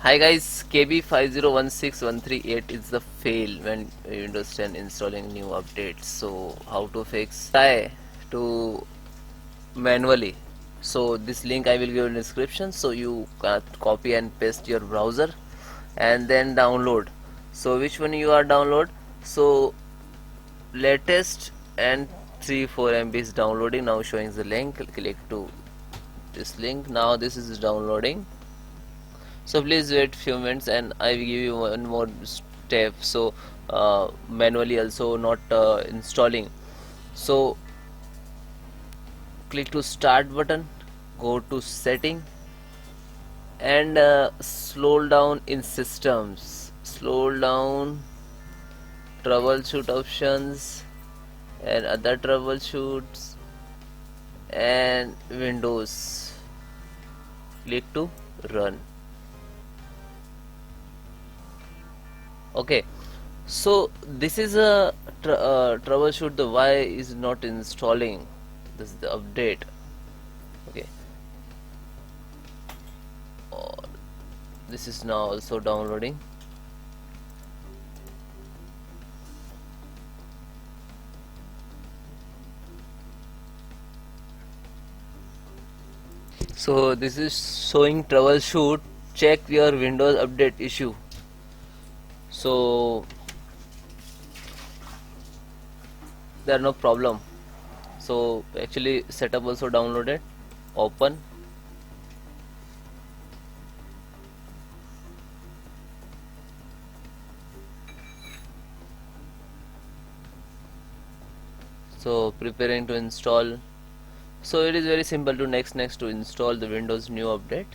Hi guys, KB5016138 is the fail when Windows 10 installing new updates. So how to fix? Try to manually. So this link I will give in the description. So you can copy and paste your browser and then download. So which one you are download? So latest and 3-4 MB is downloading. Now showing the link. Click to this link. Now this is downloading. So please wait few minutes and I will give you one more step. So manually also not installing. So click to start button, go to setting and scroll down in systems, scroll down troubleshoot options and other troubleshoots and Windows, click to run. Okay, so this is a troubleshoot the why is not installing. This is the update. Okay, uh, this is now also downloading. So this is showing troubleshoot, check your Windows update issue. So there are no problem. So actually setup also downloaded, open. So preparing to install. So it is very simple to next to install the Windows new update.